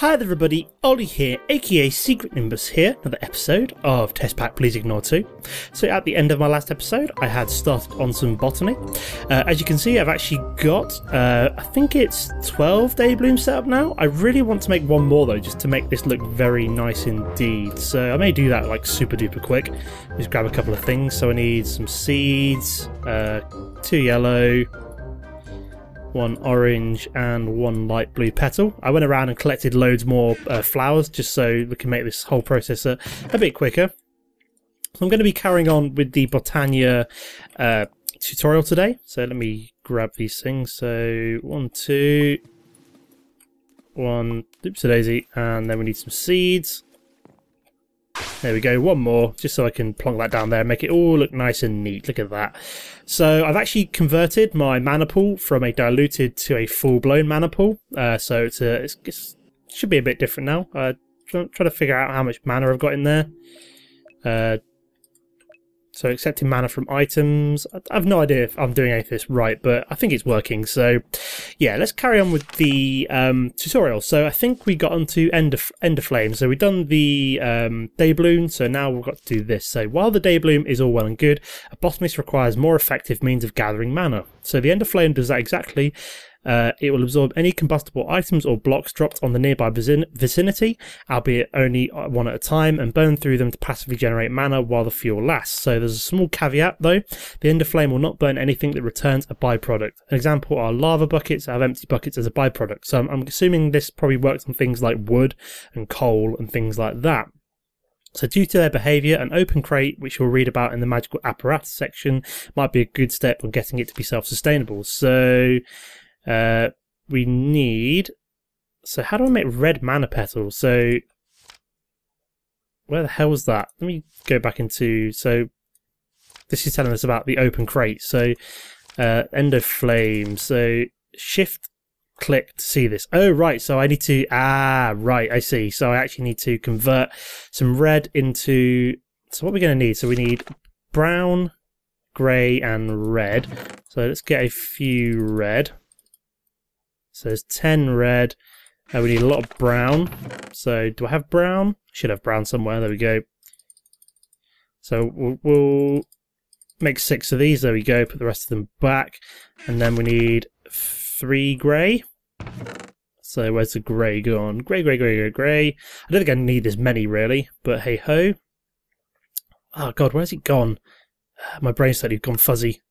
Hi there everybody, Ollie here, aka Secret Nimbus here, another episode of Test Pack Please Ignore 2. So at the end of my last episode, I had started on some botany. As you can see, I've actually got, I think it's 12 day blooms set up now. I really want to make one more though, just to make this look very nice indeed. So I may do that like super duper quick. Just grab a couple of things. So I need some seeds, 2 yellow, 1 orange and 1 light blue petal. I went around and collected loads more flowers just so we can make this whole process a bit quicker. So I'm going to be carrying on with the Botania tutorial today. So let me grab these things. So 1, 2, 1, oops a daisy, and then we need some seeds. There we go, 1 more, just so I can plonk that down there and make it all look nice and neat. Look at that. So I've actually converted my mana pool from a diluted to a full-blown mana pool. So it should be a bit different now. Trying to figure out how much mana I've got in there. So accepting mana from items. I have no idea if I'm doing any of this right, but I think it's working. So yeah, let's carry on with the tutorial. So I think we got onto End of Flame. So we've done the day bloom, so now we've got to do this. So while the day bloom is all well and good, a botanist requires more effective means of gathering mana. So the End of Flame does that exactly. It will absorb any combustible items or blocks dropped on the nearby vicinity, albeit only one at a time, and burn through them to passively generate mana while the fuel lasts. So there's a small caveat though, the End of Flame will not burn anything that returns a byproduct. An example are lava buckets that have empty buckets as a byproduct. So I'm assuming this probably works on things like wood and coal and things like that. So due to their behaviour, an open crate, which we'll read about in the magical apparatus section, might be a good step on getting it to be self-sustainable. So we need, so how do I make red mana petals? So where the hell was that? Let me go back into, so this is telling us about the open crate. So End of Flame, so shift click to see this. Oh right, so I need to, right, I see. So I actually need to convert some red into, so what are we going to need? So we need brown, grey and red. So let's get a few red. So there's 10 red, we need a lot of brown. So do I have brown? Should have brown somewhere, there we go. So we'll make 6 of these, there we go, put the rest of them back. And then we need 3 grey. So where's the grey gone? Grey, grey, grey, grey, grey. I don't think I need as many really, but hey ho. Oh god, where's it gone? My brain's suddenly gone fuzzy.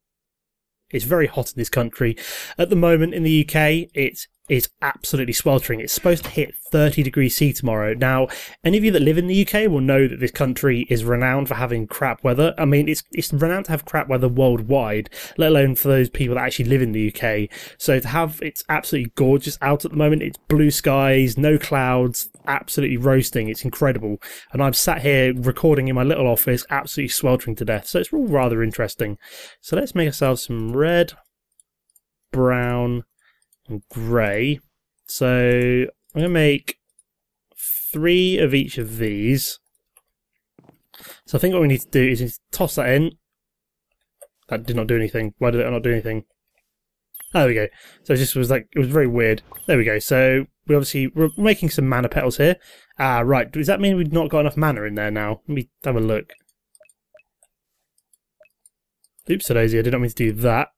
It's very hot in this country. At the moment in the UK, it's absolutely sweltering. It's supposed to hit 30 degrees C tomorrow. Now, any of you that live in the UK will know that this country is renowned for having crap weather. I mean, it's renowned to have crap weather worldwide, let alone for those people that actually live in the UK. So to have, it's absolutely gorgeous out at the moment. It's blue skies, no clouds, absolutely roasting. It's incredible. And I'm sat here recording in my little office, absolutely sweltering to death. So it's all rather interesting. So let's make ourselves some red, brown, and grey. So I'm going to make 3 of each of these. So I think what we need to do is toss that in. That did not do anything. Why did it not do anything? Oh, there we go. So it just was like, it was very weird. There we go. So we're making some mana petals here. Right. Does that mean we've not got enough mana in there now? Let me have a look. Oops, a daisy. I did not mean to do that.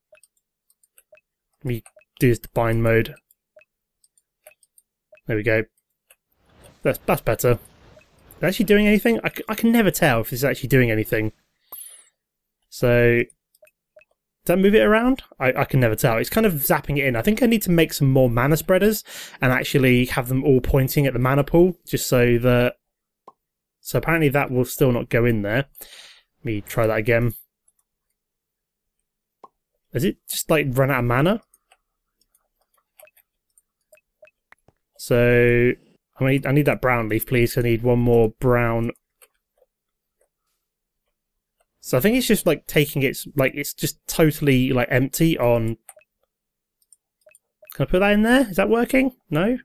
Let me do this to bind mode. There we go. That's better. Is it actually doing anything? I can never tell if it's actually doing anything. So does that move it around? I can never tell. It's kind of zapping it in. I think I need to make some more mana spreaders and actually have them all pointing at the mana pool, just so that. So apparently that will still not go in there. Let me try that again. Is it just like run out of mana? So I need that brown leaf, please. I need 1 more brown. So I think it's just like taking it's just totally like empty on. Can I put that in there? Is that working? No.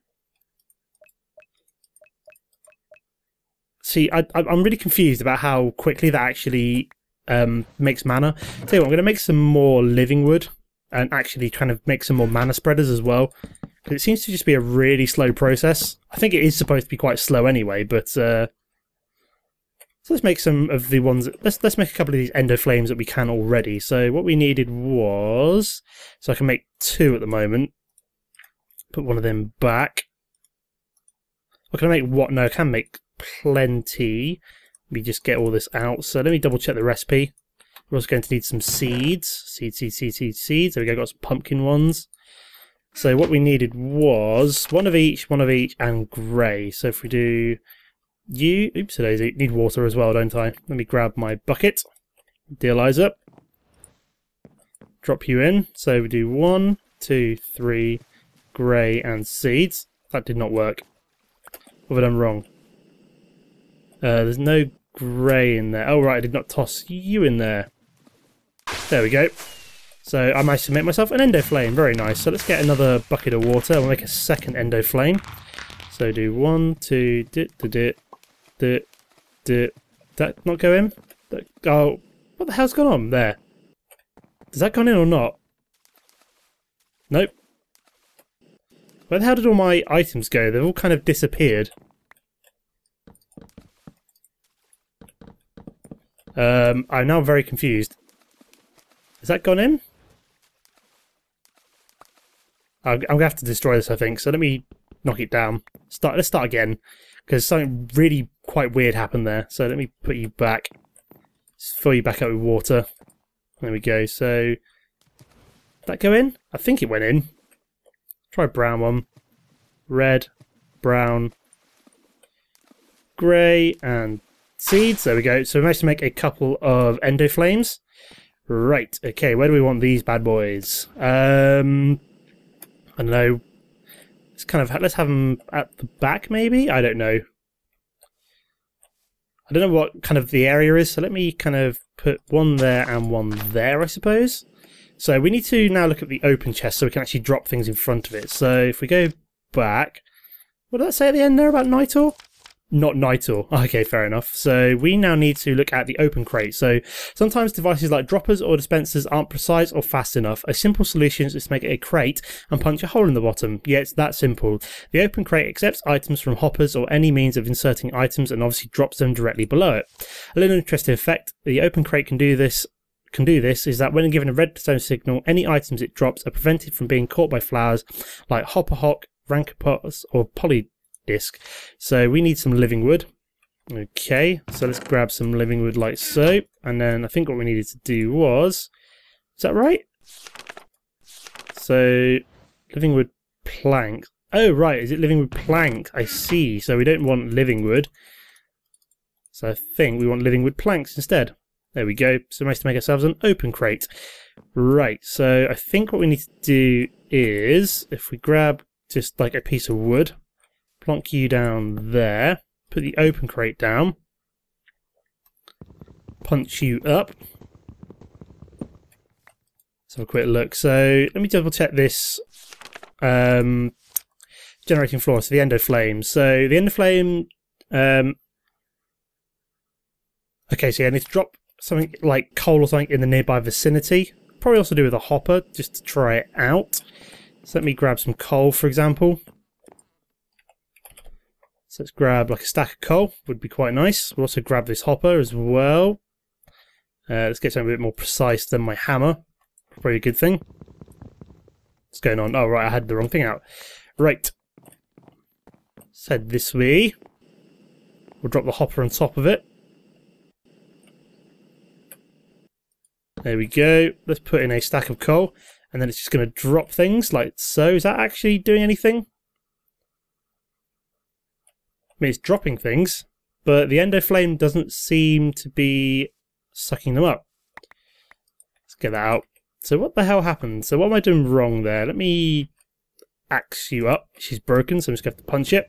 See, I'm really confused about how quickly that actually makes mana. Tell you what, I'm going to make some more living wood and actually kind of make some more mana spreaders as well. Because it seems to just be a really slow process. I think it is supposed to be quite slow anyway, but so let's make some of the ones. Let's make a couple of these endo flames that we can already. So what we needed was, so I can make 2 at the moment. Put one of them back. Or can I make what? No, I can make plenty. Let me just get all this out. So let me double check the recipe. We're also going to need some seeds. Seeds. There we go, got some pumpkin ones. So what we needed was one of each, and grey. So if we do you, oops, daisy, need water as well, don't I? Let me grab my bucket. Dealize up. Drop you in. So we do 1, 2, 3, grey and seeds. That did not work. What have I done wrong? There's no grey in there. Oh right, I did not toss you in there. There we go. So I managed to make myself an endo flame. Very nice. So let's get another bucket of water. We'll make a second endo flame. So do 1, 2, that not go in? Oh, what the hell's gone on there? Does that gone in or not? Nope. Where the hell did all my items go? They've all kind of disappeared. I'm now very confused. Has that gone in? I'm going to have to destroy this, I think, so let me knock it down. Let's start again, because something really quite weird happened there. So let me put you back. Just fill you back up with water. There we go. So, did that go in? I think it went in. Try brown one. Red, brown, grey, and seeds. There we go. So we managed to make a couple of endo flames. Right, okay, where do we want these bad boys? I don't know. Let's have them at the back, maybe? I don't know. I don't know what kind of the area is, so let me kind of put one there and one there, I suppose. So we need to now look at the open chest so we can actually drop things in front of it. So if we go back, what did that say at the end there about Nitor? Not Nitor. Okay, fair enough. So we now need to look at the open crate. So sometimes devices like droppers or dispensers aren't precise or fast enough. A simple solution is to make a crate and punch a hole in the bottom. Yeah, it's that simple. The open crate accepts items from hoppers or any means of inserting items and obviously drops them directly below it. A little interesting effect the open crate can do this is that when given a redstone signal, any items it drops are prevented from being caught by flowers like hopper hock, rancopots, or polydisc. So we need some living wood. Okay, so let's grab some living wood like so. And then I think what we needed to do was, is that right? So living wood plank. Oh right, is it living wood plank? I see. So we don't want living wood. So I think we want living wood planks instead. There we go. So we managed to make ourselves an open crate. Right, so I think what we need to do is, if we grab just like a piece of wood, plonk you down there, put the open crate down, punch you up. Let's have a quick look. So let me double check this generating floor, so the endo flame. So the endo flame, okay, so yeah, I need to drop something like coal or something in the nearby vicinity. Probably also do with a hopper, just to try it out. So let me grab some coal, for example. So let's grab like a stack of coal, would be quite nice. We'll also grab this hopper as well. Let's get something a bit more precise than my hammer. Probably a good thing. What's going on? Oh right, I had the wrong thing out. Right. Let's head this way. We'll drop the hopper on top of it. There we go. Let's put in a stack of coal, and then it's just going to drop things like so. Is that actually doing anything? I mean, it's dropping things, but the endo flame doesn't seem to be sucking them up. Let's get that out. So what the hell happened? So what am I doing wrong there? Let me axe you up. She's broken, so I'm just going to have to punch it.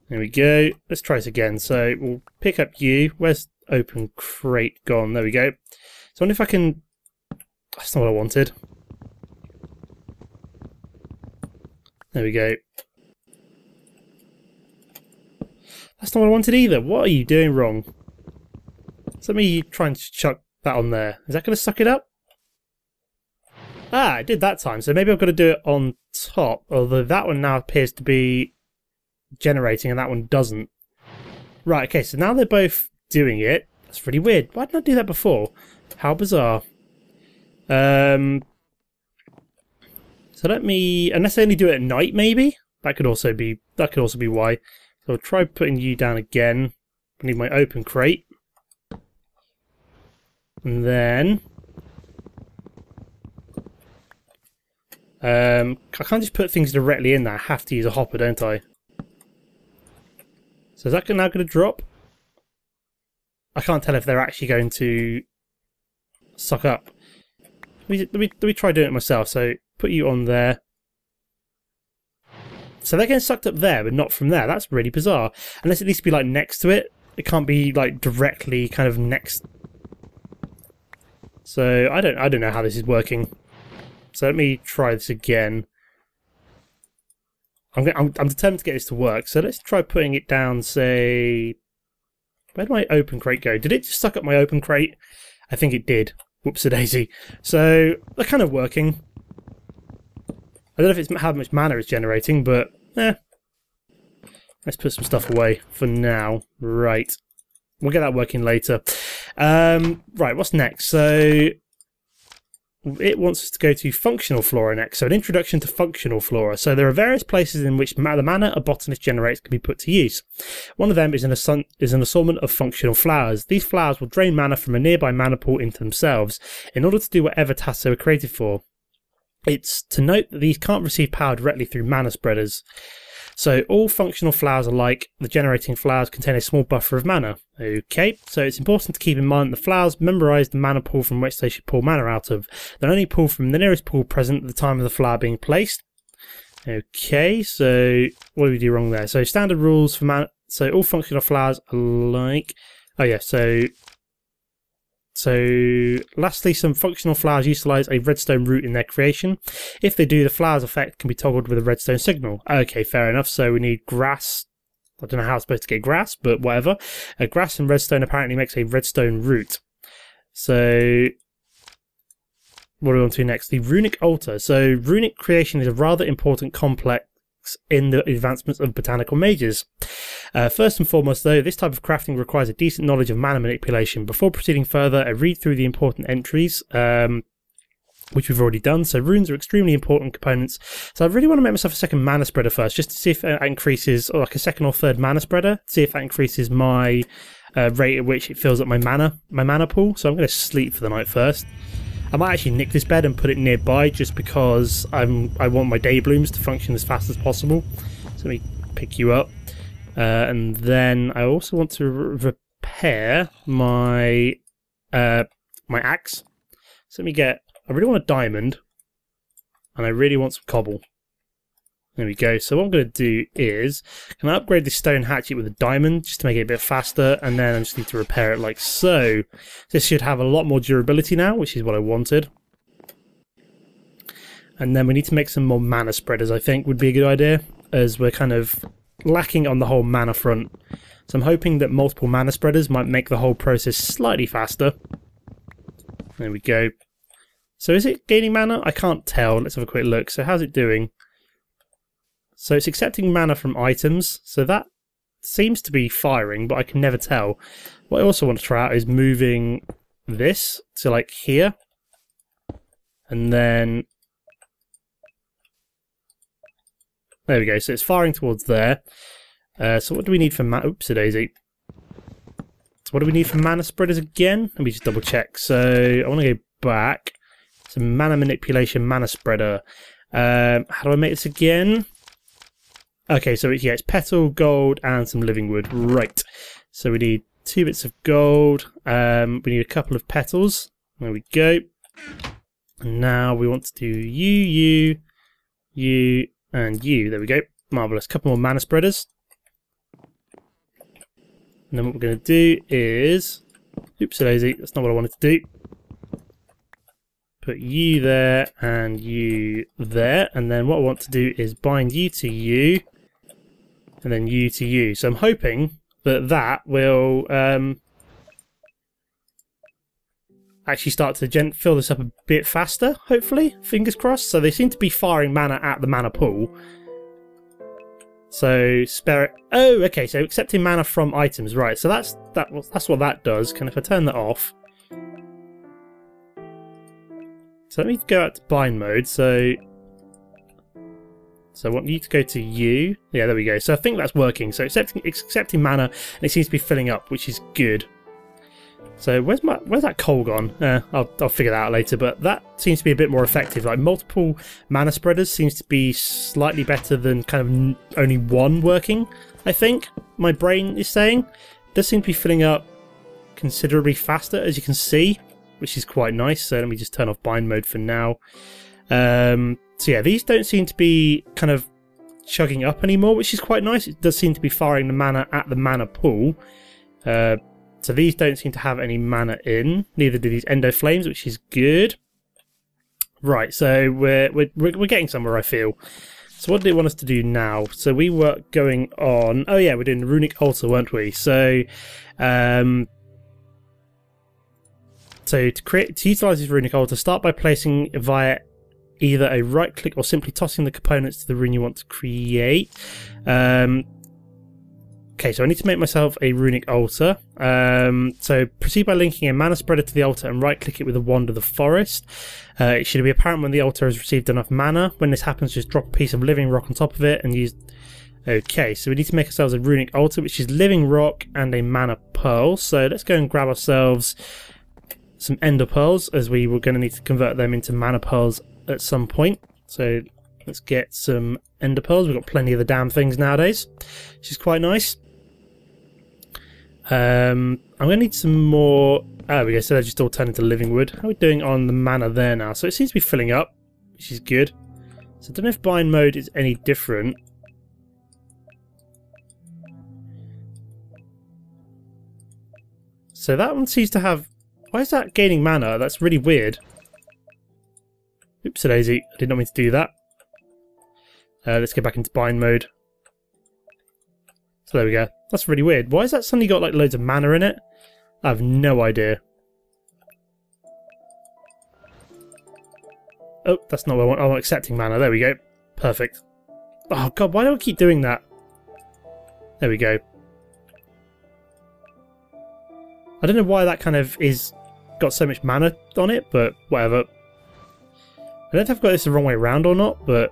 There we go. Let's try this again. So we'll pick up you. Where's open crate gone? There we go. So I wonder if I can... That's not what I wanted. There we go. That's not what I wanted either. What are you doing wrong? So let me try and chuck that on there. Is that going to suck it up? Ah, it did that time. So maybe I've got to do it on top, although that one now appears to be generating and that one doesn't. Right, okay, so now they're both doing it. That's really weird. Why didn't I do that before? How bizarre. So let me, unless I only do it at night, maybe? That could also be why. So I'll try putting you down again. I need my open crate. And then I can't just put things directly in there. I have to use a hopper, don't I? So is that now going to drop? I can't tell if they're actually going to suck up. Let me try doing it myself. So put you on there. So they're getting sucked up there, but not from there. That's really bizarre. Unless it needs to be like next to it. It can't be like directly kind of next. So I don't know how this is working. So let me try this again. I'm determined to get this to work. So let's try putting it down. Say, where did my open crate go? Did it just suck up my open crate? I think it did. Whoops-a-daisy. So they're kind of working. I don't know if it's how much mana it's generating, but let's put some stuff away for now. Right. We'll get that working later. Right, what's next? So it wants us to go to functional flora next. So an introduction to functional flora. So there are various places in which the mana a botanist generates can be put to use. One of them is an assortment of functional flowers. These flowers will drain mana from a nearby mana pool into themselves in order to do whatever tasks they were created for. It's to note that these can't receive power directly through mana spreaders. So all functional flowers alike, the generating flowers contain a small buffer of mana. Okay, so it's important to keep in mind that the flowers memorise the mana pool from which they should pull mana out of. They'll only pull from the nearest pool present at the time of the flower being placed. Okay, so what did we do wrong there? So standard rules for mana. So all functional flowers alike. Oh yeah, so lastly, some functional flowers utilise a redstone root in their creation. If they do, the flower's effect can be toggled with a redstone signal. Okay, fair enough. So we need grass. I don't know how I'm supposed to get grass, but whatever. Grass and redstone apparently makes a redstone root. So what are we on to next? The runic altar. So runic creation is a rather important complex in the advancements of botanical mages. First and foremost though, this type of crafting requires a decent knowledge of mana manipulation. Before proceeding further, I read through the important entries, which we've already done. So runes are extremely important components. So I really want to make myself a second mana spreader first, just to see if that increases, or like a second or third mana spreader, see if that increases my rate at which it fills up my mana pool. So I'm going to sleep for the night first. I might actually nick this bed and put it nearby just because I want my day blooms to function as fast as possible. So let me pick you up. And then I also want to repair my my axe. So let me get, I really want a diamond and I really want some cobble. There we go. So what I'm going to do is, can I upgrade this stone hatchet with a diamond just to make it a bit faster, and then I just need to repair it like so. This should have a lot more durability now, which is what I wanted. And then we need to make some more mana spreaders, I think would be a good idea, as we're kind of lacking on the whole mana front. So I'm hoping that multiple mana spreaders might make the whole process slightly faster. There we go. So is it gaining mana? I can't tell. Let's have a quick look. So how's it doing? So it's accepting mana from items, so that seems to be firing, but I can never tell. What I also want to try out is moving this to like here, and then there we go. So it's firing towards there. So what do we need for mana? Oops, a daisy. So what do we need for mana spreaders again? Let me just double check. So I want to go back. So mana manipulation, mana spreader. How do I make this again? Okay, so it's petal, gold, and some living wood. Right. So we need 2 bits of gold. We need a couple of petals. There we go. And now we want to do you, and you. There we go. Marvellous. Couple more mana spreaders. And then what we're going to do is... Oops, daisy. That's not what I wanted to do. Put you there and you there. And then what I want to do is bind you to you. And then you to you. So I'm hoping that that will actually start to fill this up a bit faster, hopefully. Fingers crossed. So they seem to be firing mana at the mana pool. So spare it. Oh, okay, so accepting mana from items, right. So that's what that does. If I turn that off. So let me go out to bind mode. So I want you to go to you. Yeah, there we go. So I think that's working. So it's accepting mana, and it seems to be filling up, which is good. So where's that coal gone? I'll figure that out later. But that seems to be a bit more effective. Like multiple mana spreaders seems to be slightly better than kind of only one working. I think my brain is saying. It does seem to be filling up considerably faster, as you can see, which is quite nice. So let me just turn off bind mode for now. So yeah, these don't seem to be kind of chugging up anymore, which is quite nice. It does seem to be firing the mana at the mana pool. So these don't seem to have any mana in. Neither do these endo flames, which is good. Right, so we're getting somewhere, I feel. So what did it want us to do now? So we were going on. Oh yeah, we're doing runic altar, weren't we? So to utilize this runic altar, start by placing via either a right click or simply tossing the components to the rune you want to create. Okay, so I need to make myself a runic altar. So proceed by linking a mana spreader to the altar and right click it with a wand of the forest. It should be apparent when the altar has received enough mana. When this happens, just drop a piece of living rock on top of it and use... Okay, so we need to make ourselves a runic altar, which is living rock and a mana pearl. So let's go and grab ourselves some ender pearls, as we were going to need to convert them into mana pearls at some point. So let's get some ender pearls. We've got plenty of the damn things nowadays, which is quite nice. I'm going to need some more... Oh, we go. So they're just all turned into living wood. How are we doing on the mana there now? So it seems to be filling up, which is good. So I don't know if bind mode is any different. So that one seems to have... Why is that gaining mana? That's really weird. Oops, daisy. I did not mean to do that. Let's get back into bind mode. So there we go. That's really weird. Why has that suddenly got like loads of mana in it? I have no idea. Oh, that's not what I want. I want accepting mana. There we go. Perfect. Oh god, why do I keep doing that? There we go. I don't know why that kind of got so much mana on it, but whatever. I don't know if I've got this the wrong way around or not, but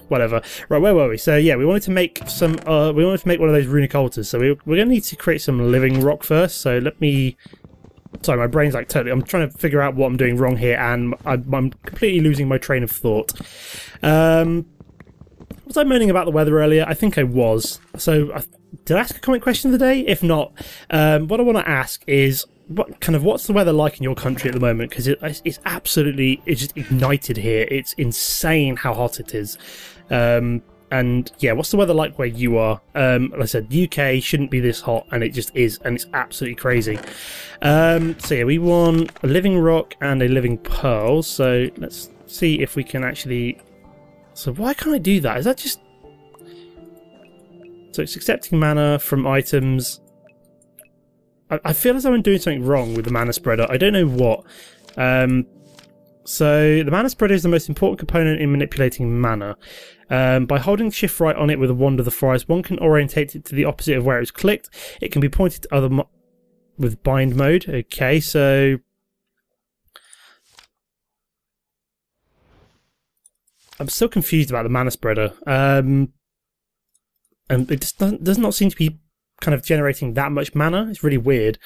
whatever. Right, where were we? So yeah, we wanted to make some. We wanted to make one of those runic altars. So we're going to need to create some living rock first. So let me. Sorry, my brain's like totally. I'm trying to figure out what I'm doing wrong here, and I'm completely losing my train of thought. Was I moaning about the weather earlier? I think I was. So did I ask a comment question of the day? If not, what I want to ask is, what's the weather like in your country at the moment? Because it's just ignited here. It's insane how hot it is. And yeah, what's the weather like where you are? Like I said, UK shouldn't be this hot, and it just is, and it's absolutely crazy. So yeah, we want a living rock and a living pearl. So let's see if we can actually. So why can't I do that? Is that just? So it's accepting mana from items. I feel as though I'm doing something wrong with the mana spreader. I don't know what. So the mana spreader is the most important component in manipulating mana. By holding shift right on it with a wand of the forest, one can orientate it to the opposite of where it was clicked. It can be pointed to other with bind mode. Okay, so I'm still confused about the mana spreader. And it just does not seem to be kind of generating that much mana. It's really weird.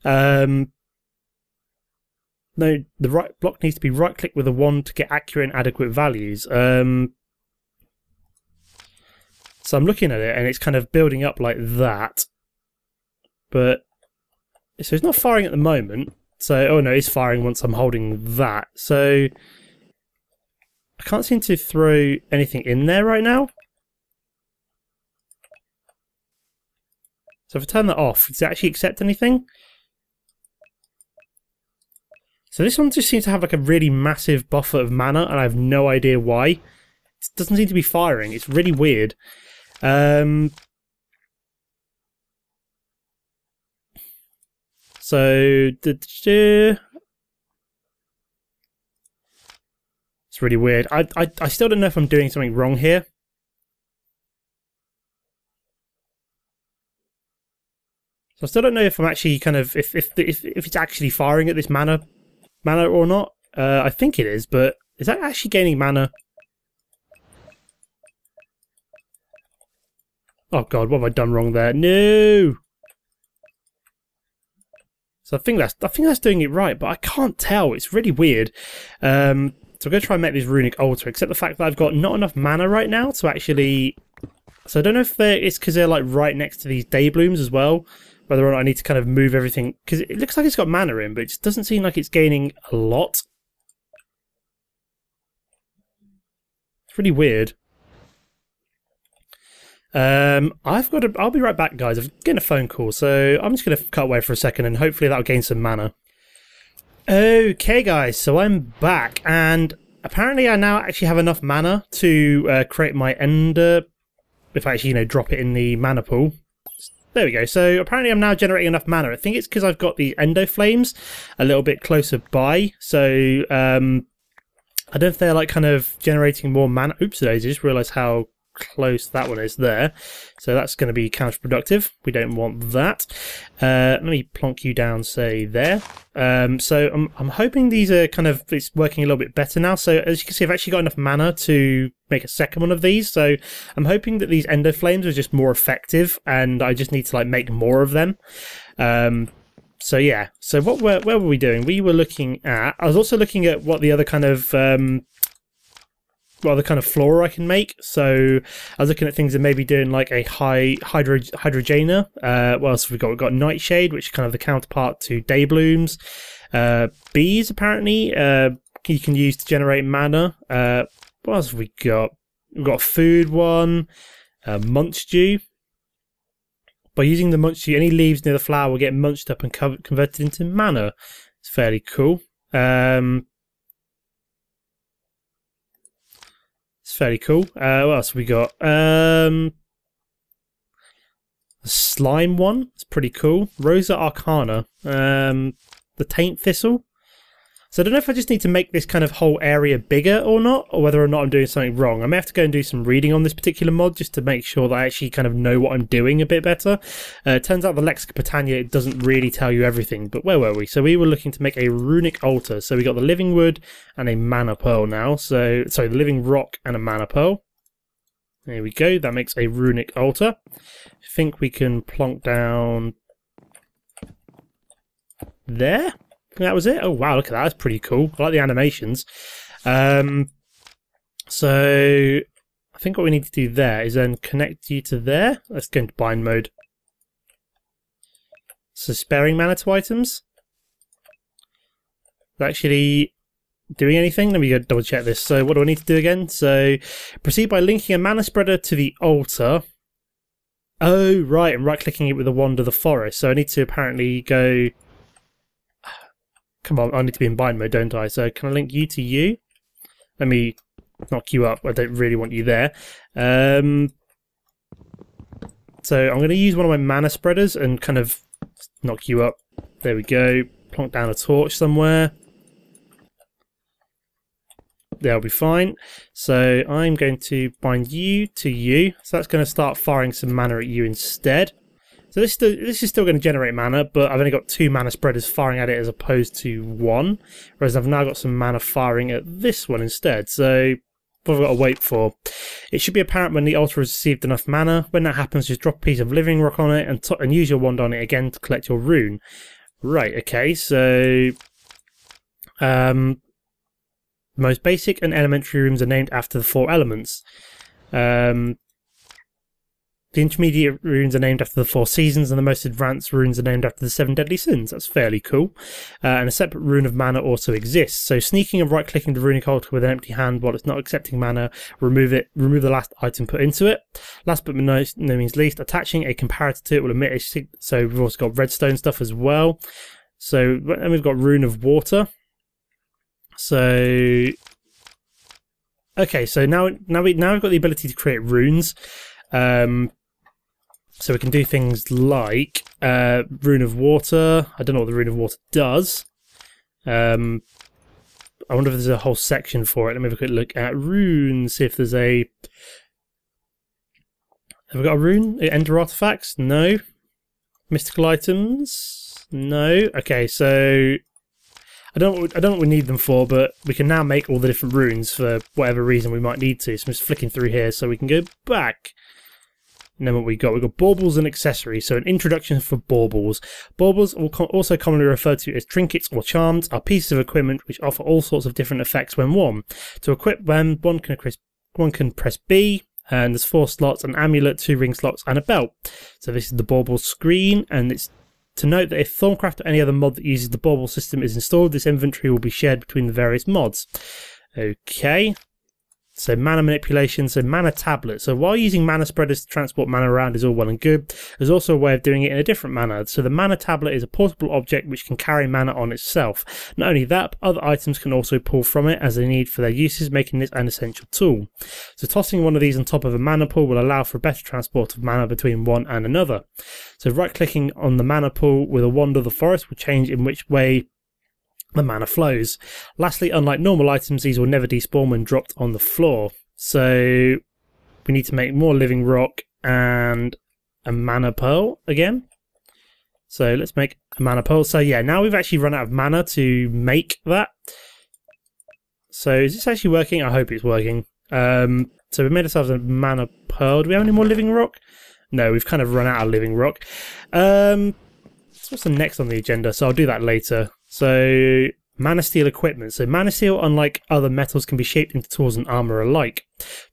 No, the right block needs to be right click with a wand to get accurate and adequate values. So I'm looking at it and it's kind of building up like that. But so it's not firing at the moment. So oh no, it's firing once I'm holding that. So I can't seem to throw anything in there right now. So if I turn that off, does it actually accept anything? So this one just seems to have like a really massive buffer of mana, and I have no idea why. It doesn't seem to be firing. It's really weird. So So it's really weird. I still don't know if I'm doing something wrong here. So I still don't know if I'm actually kind of if it's actually firing at this mana or not. I think it is, but is that actually gaining mana? Oh god, what have I done wrong there? No. So I think that's doing it right, but I can't tell. It's really weird. So I'm going to try and make this runic altar, except the fact that I've got not enough mana right now to actually. So I don't know if it's because they're like right next to these day blooms as well. Whether or not I need to kind of move everything, because it looks like it's got mana in, but it just doesn't seem like it's gaining a lot. It's really weird. I'll be right back, guys. I'm getting a phone call, so I'm just going to cut away for a second, and hopefully that'll gain some mana. Okay, guys, so I'm back, and apparently I now actually have enough mana to create my ender. If I actually, drop it in the mana pool. There we go. So apparently I'm now generating enough mana. I think it's because I've got the endo flames a little bit closer by. So I don't know if they're like kind of generating more mana. Oops, I just realised how close that one is there. So that's going to be counterproductive. We don't want that. Let me plonk you down, say there. So I'm hoping these are it's working a little bit better now. So as you can see, I've actually got enough mana to make a second one of these. So I'm hoping that these endo flames are just more effective, and I just need to like make more of them. So yeah. So where were we doing? We were looking at. I was also looking at what the other kind of flora I can make. So I was looking at things that maybe doing like a hydrogener. What else have we got? We've got nightshade, which is kind of the counterpart to day blooms. Bees apparently you can use to generate mana. What else have we got? We've got a food one, munch dew. By using the munch dew, any leaves near the flower will get munched up and converted into mana. It's fairly cool. It's fairly cool. What else have we got? A slime one. It's pretty cool. Rosa Arcana. The taint thistle. So I don't know if I just need to make this kind of whole area bigger or not, or whether or not I'm doing something wrong. I may have to go and do some reading on this particular mod just to make sure that I actually kind of know what I'm doing a bit better. It turns out the Lexica Botania, it doesn't really tell you everything. But where were we? So we were looking to make a runic altar. So we got the living wood and a mana pearl now. So, sorry, the living rock and a mana pearl. There we go. That makes a runic altar. I think we can plonk down there. That was it. Oh wow, look at that. That's pretty cool. I like the animations. So I think what we need to do there is then connect you to there. Let's go into bind mode. So sparing mana to items. Is that actually doing anything? Let me go double check this. So what do I need to do again? So proceed by linking a mana spreader to the altar. Oh right, and right clicking it with the wand of the forest. So I need to apparently go. Come on, I need to be in bind mode, don't I? So can I link you to you? Let me knock you up. I don't really want you there. So I'm going to use one of my mana spreaders and kind of knock you up. There we go. Plonk down a torch somewhere. That'll be fine. So I'm going to bind you to you. So that's going to start firing some mana at you instead. So this is still going to generate mana, but I've only got 2 mana spreaders firing at it as opposed to 1. Whereas I've now got some mana firing at this one instead. So what I've got to wait for. It should be apparent when the altar has received enough mana. When that happens, just drop a piece of living rock on it and use your wand on it again to collect your rune. Right, okay, so most basic and elementary runes are named after the 4 elements. The intermediate runes are named after the 4 seasons, and the most advanced runes are named after the 7 deadly sins. That's fairly cool. And a separate rune of mana also exists. So sneaking and right-clicking the runic altar with an empty hand while it's not accepting mana, remove the last item put into it. Last but no means least, attaching a comparator to it will emit a so we've also got redstone stuff as well. So and we've got rune of water. So okay, so now we've got the ability to create runes. So we can do things like Rune of Water. I don't know what the Rune of Water does. I wonder if there's a whole section for it. Let me have a quick look at runes, see if there's a... Have we got a rune? Ender artifacts? No. Mystical items? No. Okay, so I don't know what we need them for, but we can now make all the different runes for whatever reason we might need to. So I'm just flicking through here so we can go back. And then what we got? We've got baubles and accessories. So an introduction for baubles. Baubles, also commonly referred to as trinkets or charms, are pieces of equipment which offer all sorts of different effects when worn. To equip them, one can press B, and there's 4 slots, an amulet, 2 ring slots, and a belt. So this is the bauble screen, and it's to note that if Thorncraft or any other mod that uses the bauble system is installed, this inventory will be shared between the various mods. Okay. So mana manipulation, so mana tablet. So while using mana spreaders to transport mana around is all well and good, there's also a way of doing it in a different manner. So the mana tablet is a portable object which can carry mana on itself. Not only that, but other items can also pull from it as they need for their uses, making this an essential tool. So tossing one of these on top of a mana pool will allow for better transport of mana between one and another. So right clicking on the mana pool with a wand of the forest will change in which way the mana flows. Lastly, unlike normal items, these will never despawn when dropped on the floor. So we need to make more living rock and a mana pearl again. So let's make a mana pearl. So yeah, now we've actually run out of mana to make that. So is this actually working? I hope it's working. So we made ourselves a mana pearl. Do we have any more living rock? No, we've kind of run out of living rock. So what's the next on the agenda? So I'll do that later. So mana steel equipment. So mana steel, unlike other metals, can be shaped into tools and armor alike.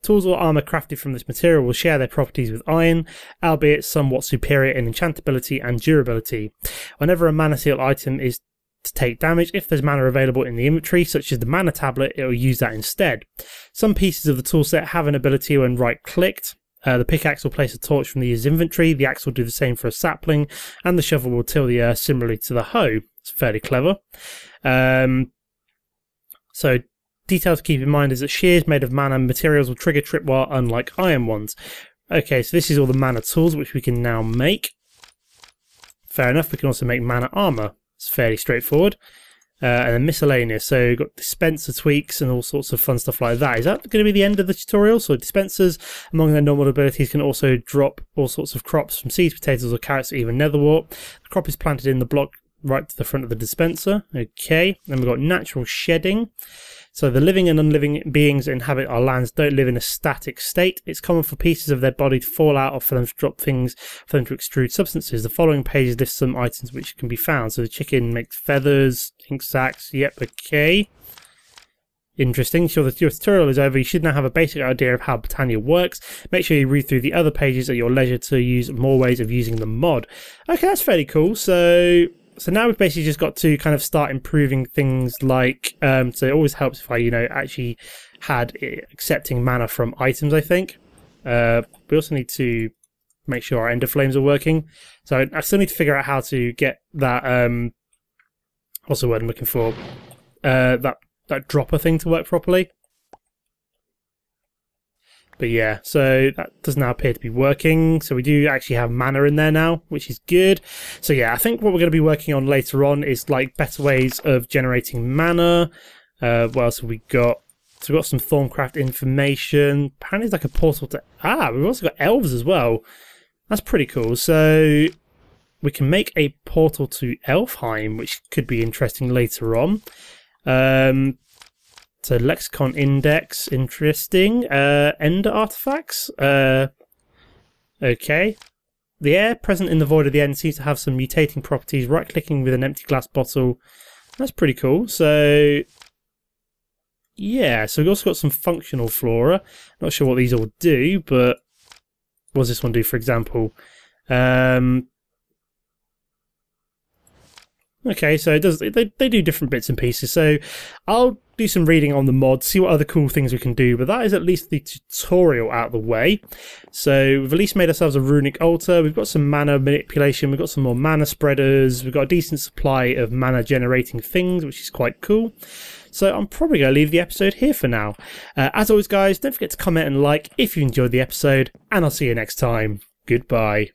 Tools or armor crafted from this material will share their properties with iron, albeit somewhat superior in enchantability and durability. Whenever a mana steel item is to take damage, if there's mana available in the inventory, such as the mana tablet, it will use that instead. Some pieces of the toolset have an ability when right-clicked. The pickaxe will place a torch from the user's inventory, the axe will do the same for a sapling, and the shovel will till the earth similarly to the hoe. It's fairly clever. So detail to keep in mind is that shears made of mana materials will trigger tripwire unlike iron ones. Okay, so this is all the mana tools which we can now make. Fair enough, we can also make mana armor. It's fairly straightforward. And then miscellaneous, so we've got dispenser tweaks and all sorts of fun stuff like that. Is that going to be the end of the tutorial? So dispensers, among their normal abilities, can also drop all sorts of crops from seeds, potatoes or carrots, or even netherwort. The crop is planted in the block right to the front of the dispenser. Okay, then we've got natural shedding. So the living and unliving beings that inhabit our lands don't live in a static state. It's common for pieces of their body to fall out or for them to drop things, for them to extrude substances. The following pages list some items which can be found. So the chicken makes feathers, ink sacs. Yep, okay. Interesting. So your tutorial is over. You should now have a basic idea of how Botania works. Make sure you read through the other pages at your leisure to use more ways of using the mod. Okay, that's fairly cool. So now we've basically just got to kind of start improving things like, so it always helps if I, actually had accepting mana from items, I think. We also need to make sure our ender flames are working. So I still need to figure out how to get that, what's the word I'm looking for? That dropper thing to work properly. But yeah, so that does now appear to be working. So we do actually have mana in there now, which is good. So yeah, I think what we're going to be working on later on is like better ways of generating mana. What else have we got? So we've got some Thorncraft information. Apparently it's like a portal to... we've also got elves as well. That's pretty cool. So we can make a portal to Elfheim, which could be interesting later on. So lexicon index, interesting. Ender artifacts. Okay. The air present in the void of the end seems to have some mutating properties. Right clicking with an empty glass bottle. That's pretty cool. So yeah, so we've also got some functional flora. Not sure what these all do, but what does this one do, for example? Okay, so it does. They do different bits and pieces. So I'll do some reading on the mod, see what other cool things we can do. But that is at least the tutorial out of the way. So we've at least made ourselves a runic altar. We've got some mana manipulation. We've got some more mana spreaders. We've got a decent supply of mana generating things, which is quite cool. So I'm probably going to leave the episode here for now. As always, guys, don't forget to comment and like if you enjoyed the episode, and I'll see you next time. Goodbye.